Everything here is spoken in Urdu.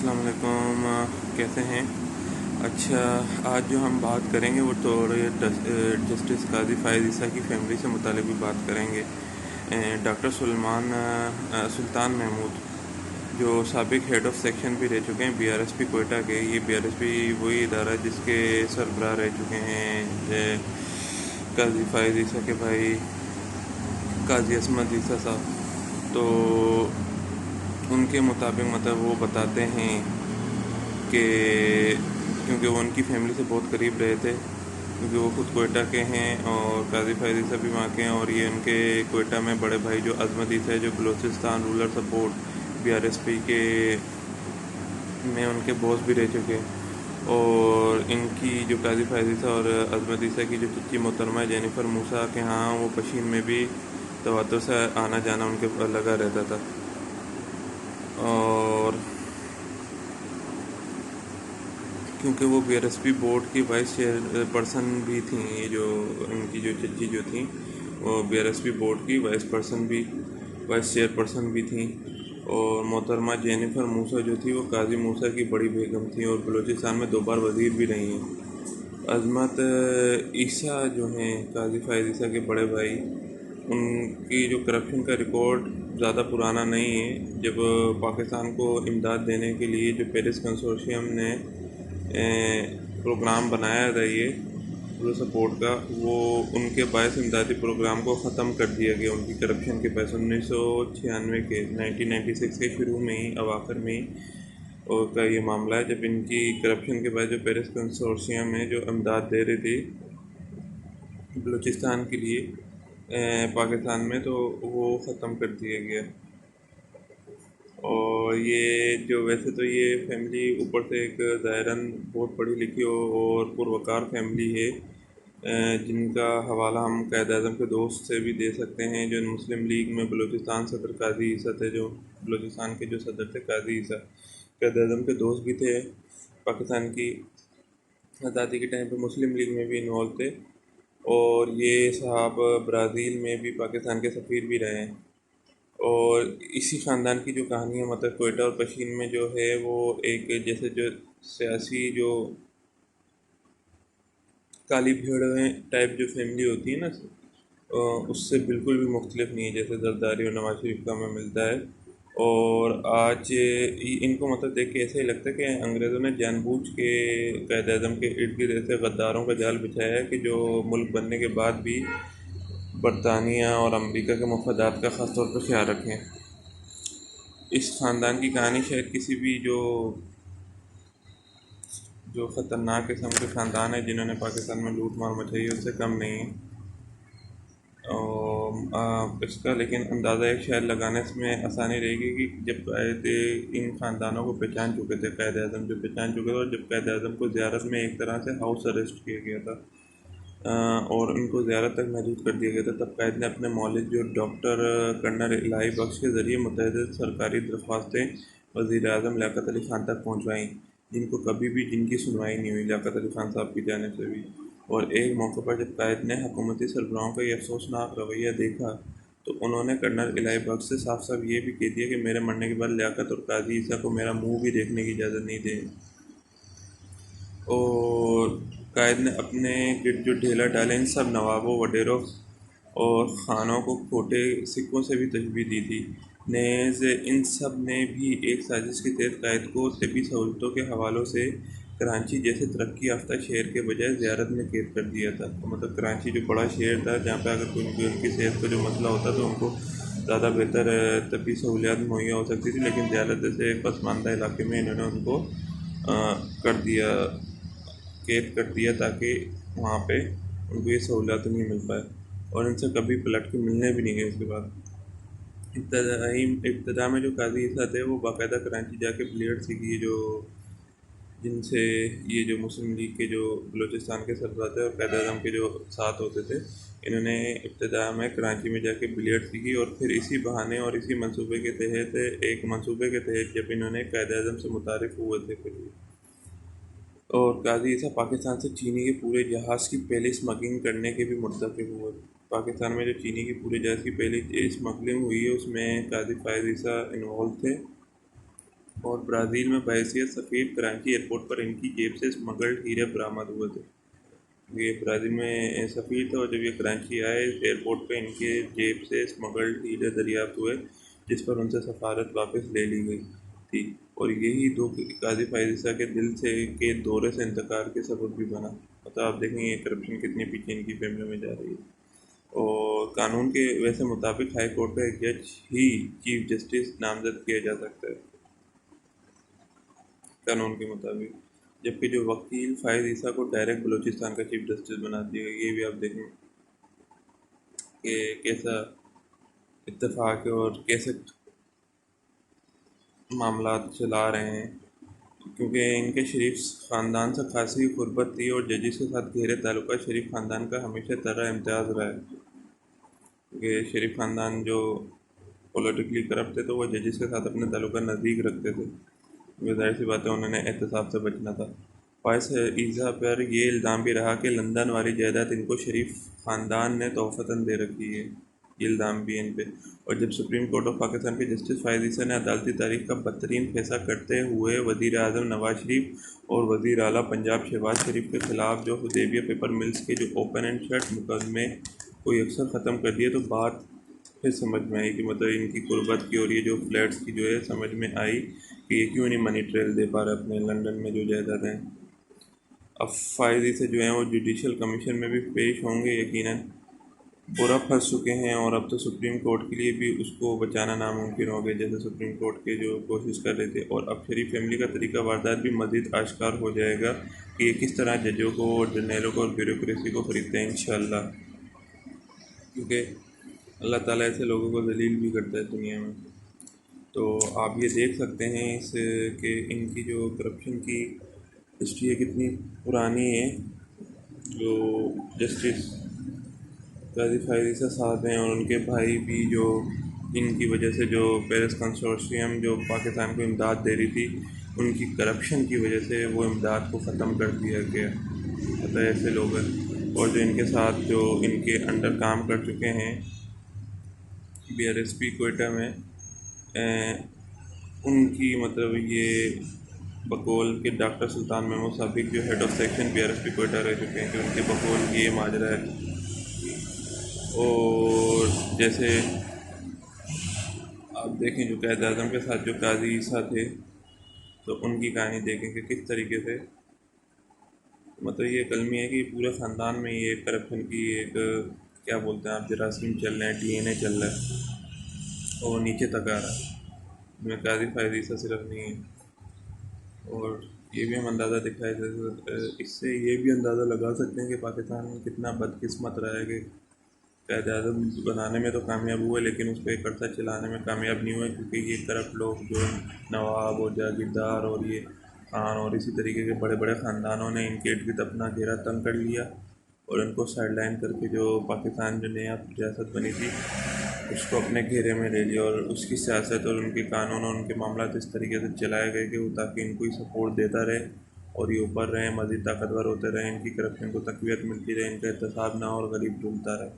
السلام علیکم، کیسے ہیں؟ اچھا، آج جو ہم بات کریں گے وہ تھوڑے جسٹس قاضی فائز عیسیٰ کی فیملی سے متعلق بھی بات کریں گے۔ ڈاکٹر سلطان محمود جو سابق ہیڈ آف سیکشن بھی رہ چکے ہیں B R S P Quetta کے۔ یہ بی آر ایس پی وہی ادارہ ہے جس کے سربراہ رہ چکے ہیں قاضی فائز عیسیٰ کے بھائی قاضی عصمت عیسیٰ صاحب۔ تو ان کے مطابق وہ بتاتے ہیں کہ کیونکہ وہ ان کی فیملی سے بہت قریب رہے تھے، کیونکہ وہ خود کوئٹہ کے ہیں اور قاضی فائز عیسیٰ بھی وہاں کے ہیں، اور یہ ان کے کوئٹہ میں بڑے بھائی جو عصمت عیسیٰ ہے جو Balochistan rural support B R S P کے میں ان کے باس بھی رہ چکے۔ اور ان کی جو قاضی فائز عیسیٰ اور عصمت عیسیٰ کی جو چچی محترمہ جینیفر موسیٰ کے ہاں وہ پشین میں بھی تواتر سے آنا جانا ان کے لگا رہتا تھا۔ اور کیونکہ وہ B R S P board کی وائس چیئر پرسن بھی تھیں، یہ جو ان کی جو چچی جو تھیں وہ B R S P board کی وائس چیئر پرسن بھی تھیں۔ اور محترمہ جینیفر موسیٰ جو تھی وہ قاضی موسیٰ کی بڑی بیگم تھیں اور بلوچستان میں 2 بار وزیر بھی رہی ہیں۔ عصمت عیسیٰ جو ہیں قاضی فائز عیسیٰ کے بڑے بھائی، ان کی جو کرپشن کا ریکارڈ زیادہ پرانا نہیں ہے۔ جب پاکستان کو امداد دینے کے لیے جو پیرس کنسورشیم نے پروگرام بنایا تھا یہ رولر سپورٹ کا، وہ ان کے باعث امدادی پروگرام کو ختم کر دیا گیا ان کی کرپشن کے باعث 1996 کے شروع میں ہی اواخر میں ہی کا یہ معاملہ ہے، جب ان کی کرپشن کے بعد جو پیرس کنسورشیم میں جو امداد دے رہی تھی بلوچستان کے لیے پاکستان میں، تو وہ ختم کر دیا گیا۔ اور یہ جو ویسے تو یہ فیملی اوپر سے ایک ظاہراً بہت پڑھی لکھی اور پروقار فیملی ہے، جن کا حوالہ ہم قائد اعظم کے دوست سے بھی دے سکتے ہیں جو مسلم لیگ میں بلوچستان صدر قاضی عیسیٰ تھے، جو بلوچستان کے جو صدر تھے قاضی عیسیٰ قائد اعظم کے دوست بھی تھے، پاکستان کی آزادی کے ٹائم پہ مسلم لیگ میں بھی انوالو تھے، اور یہ صاحب برازیل میں بھی پاکستان کے سفیر بھی رہے ہیں۔ اور اسی خاندان کی جو کہانی ہے مطلب کوئٹہ اور پشین میں جو ہے وہ ایک جیسے جو سیاسی جو کالی بھیڑ ٹائپ جو فیملی ہوتی ہے نا، اس سے بالکل بھی مختلف نہیں ہے جیسے زرداری اور نواز شریف کا ہمیں ملتا ہے۔ اور آج ان کو مطلب دیکھ کے ایسا ہی لگتا ہے کہ انگریزوں نے جان بوجھ کے قائد اعظم کے ارد گرد ایسے غداروں کا جال بچھایا ہے کہ جو ملک بننے کے بعد بھی برطانیہ اور امریکہ کے مفادات کا خاص طور پر خیال رکھیں۔ اس خاندان کی کہانی شاید کسی بھی جو خطرناک قسم کے خاندان ہیں جنہوں نے پاکستان میں لوٹ مار مچائی ہے اس سے کم نہیں ہے۔ اور اس کا لیکن اندازہ ایک شاید لگانے میں آسانی رہے گی کہ جب قائد ان خاندانوں کو پہچان چکے تھے، قائد اعظم جو پہچان چکے تھے، اور جب قائد اعظم کو زیارت میں ایک طرح سے ہاؤس اریسٹ کیا گیا تھا اور ان کو زیارت تک محدود کر دیا گیا تھا، تب قائد نے اپنے مولد جو ڈاکٹر کرنل الہی بخش کے ذریعے متعدد سرکاری درخواستیں وزیر اعظم لیاقت علی خان تک پہنچوائیں، جن کو کبھی بھی جن کی سنوائی نہیں ہوئی لیاقت علی خان صاحب کی جانب سے بھی۔ اور ایک موقع پر جب قائد نے حکومتی سربراہوں کا یہ افسوسناک رویہ دیکھا تو انہوں نے کرنل الہی بخش سے صاف صاف یہ بھی کہہ دیا کہ میرے مرنے کے بعد لیاقت اور قاضی عیسیٰ کو میرا منہ بھی دیکھنے کی اجازت نہیں دیں۔ اور قائد نے اپنے گرد جو ڈھیلا ڈالے ان سب نوابوں، وڈیروں اور خانوں کو کھوٹے سکوں سے بھی تشبیہ دی تھی۔ نیز ان سب نے بھی ایک سازش کے تحت قائد کو طبی سہولتوں کے حوالوں سے کراچی جیسے ترقی یافتہ شہر کے بجائے زیارت میں قید کر دیا تھا۔ مطلب کراچی جو بڑا شہر تھا جہاں پہ اگر کوئی ان کی صحت کا جو مسئلہ ہوتا تو ان کو زیادہ بہتر طبی سہولیات مہیا ہو سکتی تھی، لیکن زیارت جیسے ایک پسماندہ علاقے میں انہوں نے ان کو قید کر دیا تاکہ وہاں پہ ان کو یہ سہولیات نہیں مل پائے، اور ان سے کبھی پلٹ کے ملنے بھی نہیں گئے۔ اس کے بعد ابتدا میں جو قاضی عیسیٰ تھے وہ باقاعدہ کراچی جا کے بلیئر سیکھی جن سے یہ جو مسلم لیگ کے جو بلوچستان کے سربراہ تھے اور قائد اعظم کے جو ساتھ ہوتے تھے، انہوں نے ابتدا میں کراچی میں جا کے بلیئر سیکھی، اور پھر اسی بہانے اور اسی منصوبے کے تحت جب انہوں نے قائد اعظم سے متعارف ہوئے تھے اور قاضی عیسیٰ پاکستان سے چینی کے پورے جہاز کی پہلی اسمگلنگ کرنے کے بھی مرتکب ہوئے۔ پاکستان میں جو چینی کی پورے جہاز کی پہلی اسمگلنگ ہوئی ہے اس میں قاضی فائز عیسیٰ انوالو تھے، اور برازیل میں بحیثیت سفیر کراچی ایئرپورٹ پر ان کی جیب سے اسمگلڈ ہیرے برآمد ہوئے تھے۔ یہ برازیل میں سفیر تھا، اور جب یہ کراچی آئے ایئرپورٹ پہ ان کے جیب سے اسمگلڈ ہیرے دریافت ہوئے، جس پر ان سے سفارت واپس لے لی گئی تھی، اور یہی دو قاضی فائز عیسیٰ کے دل سے کے دورے سے انتقال کے سبب بھی بنا۔ مطلب آپ دیکھیں یہ کرپشن کتنی پیچھے ان کی فیملی میں جا رہی ہے۔ اور قانون کے ویسے مطابق ہائی کورٹ کا ایک جج ہی چیف جسٹس نامزد کیا جا سکتا ہے قانون کے مطابق، جبکہ جو وکیل فائز عیسیٰ کو ڈائریکٹ بلوچستان کا چیف جسٹس بنا دیا گیا۔ یہ بھی آپ دیکھیں کہ کیسا اتفاق ہے اور کیسے معاملات چلا رہے ہیں، کیونکہ ان کے شریف خاندان سے خاصی قربت تھی، اور ججز کے ساتھ گہرے تعلقات شریف خاندان کا ہمیشہ طرح امتیاز رہا ہے۔ کہ شریف خاندان جو پولیٹیکلی کرپٹ تھے تو وہ ججز کے ساتھ اپنے تعلقات نزدیک رکھتے تھے، کیونکہ ظاہر سی بات ہے انہوں نے احتساب سے بچنا تھا۔ فائز عیسیٰ پر یہ الزام بھی رہا کہ لندن والی جائیداد ان کو شریف خاندان نے تحفتاً دے رکھی ہے، یہ الزام بھی ہے ان پہ۔ اور جب سپریم کورٹ آف پاکستان کے جسٹس فائز عیسیٰ نے عدالتی تاریخ کا بدترین فیصلہ کرتے ہوئے وزیر اعظم نواز شریف اور وزیر اعلیٰ پنجاب شہباز شریف کے خلاف جو حدیبیہ پیپر ملز کے جو اوپن اینڈ شٹ مقدمے کو یکسر ختم کر دیے، تو بات پھر سمجھ میں آئی کہ مطلب ان کی قربت کی اور یہ جو فلیٹس کی جو ہے سمجھ میں آئی کہ یہ کیوں نہیں منی ٹریل دے پا رہے اپنے لندن میں جو جائیداد ہیں۔ اب فائز عیسیٰ جو ہیں وہ جوڈیشل کمیشن میں بھی پیش ہوں گے یقیناً، برا پھنس چکے ہیں، اور اب تو سپریم کورٹ کے لیے بھی اس کو بچانا ناممکن ہو گیا، جیسے سپریم کورٹ کے جو کوشش کر رہے تھے۔ اور اب شریف فیملی کا طریقہ واردات بھی مزید آشکار ہو جائے گا کہ یہ کس طرح ججوں کو اور جرنیلوں کو اور بیوروکریسی کو خریدتے ہیں انشاءاللہ، کیونکہ اللہ تعالیٰ ایسے لوگوں کو ذلیل بھی کرتا ہے دنیا میں۔ تو آپ یہ دیکھ سکتے ہیں اس کہ ان کی جو کرپشن کی ہسٹری ہے کتنی پرانی ہے۔ جو جسٹس قاضی فائز عیسیٰ صاحب ہیں اور ان کے بھائی بھی، جو ان کی وجہ سے جو پیرس کنسورشیم جو پاکستان کو امداد دے رہی تھی، ان کی کرپشن کی وجہ سے وہ امداد کو ختم کر دیا گیا۔ مطلب ایسے لوگ ہیں، اور جو ان کے ساتھ جو ان کے انڈر کام کر چکے ہیں B R S P Quetta میں، ان کی مطلب یہ بقول کہ ڈاکٹر سلطان محمود سابق جو head of section B R S P Quetta رہ چکے ہیں، کہ ان کے بقول یہ ماجرا ہے۔ اور جیسے آپ دیکھیں جو قائد اعظم کے ساتھ جو قاضی عیسیٰ تھے، تو ان کی کہانی دیکھیں کہ کس طریقے سے مطلب یہ کلمی ہے کہ پورے خاندان میں یہ کرپشن کی ایک کیا بولتے ہیں آپ جراثیم چل رہے ہیں، ڈی این اے چل رہا ہے، اور نیچے تک آ رہا ہے، میں قاضی فائز عیسیٰ صرف نہیں ہے۔ اور یہ بھی ہم اندازہ دکھائے، اس سے یہ بھی اندازہ لگا سکتے ہیں کہ پاکستان کتنا بدقسمت رہا ہے کہ قائد اعظم بنانے میں تو کامیاب ہوئے، لیکن اس کو ایک عرصہ چلانے میں کامیاب نہیں ہوئے، کیونکہ یہ کرپٹ لوگ جو نواب اور جاگیردار اور یہ خان اور اسی طریقے کے بڑے بڑے خاندانوں نے ان کے ارد گرد اپنا گھیرا تنگ کر لیا، اور ان کو سائڈ لائن کر کے جو پاکستان جو نیا ریاست بنی تھی اس کو اپنے گھیرے میں لے لیا، اور اس کی سیاست اور ان کے قانون اور ان کے معاملات اس طریقے سے چلائے گئے کہ وہ تاکہ ان کو ہی سپورٹ دیتا رہے اور یہ اوپر رہیں، مزید طاقتور ہوتے رہیں، ان کی کرپشن کو تقویت ملتی رہے، ان کا احتساب نہ ہو اور غریب ڈھونڈتا رہے۔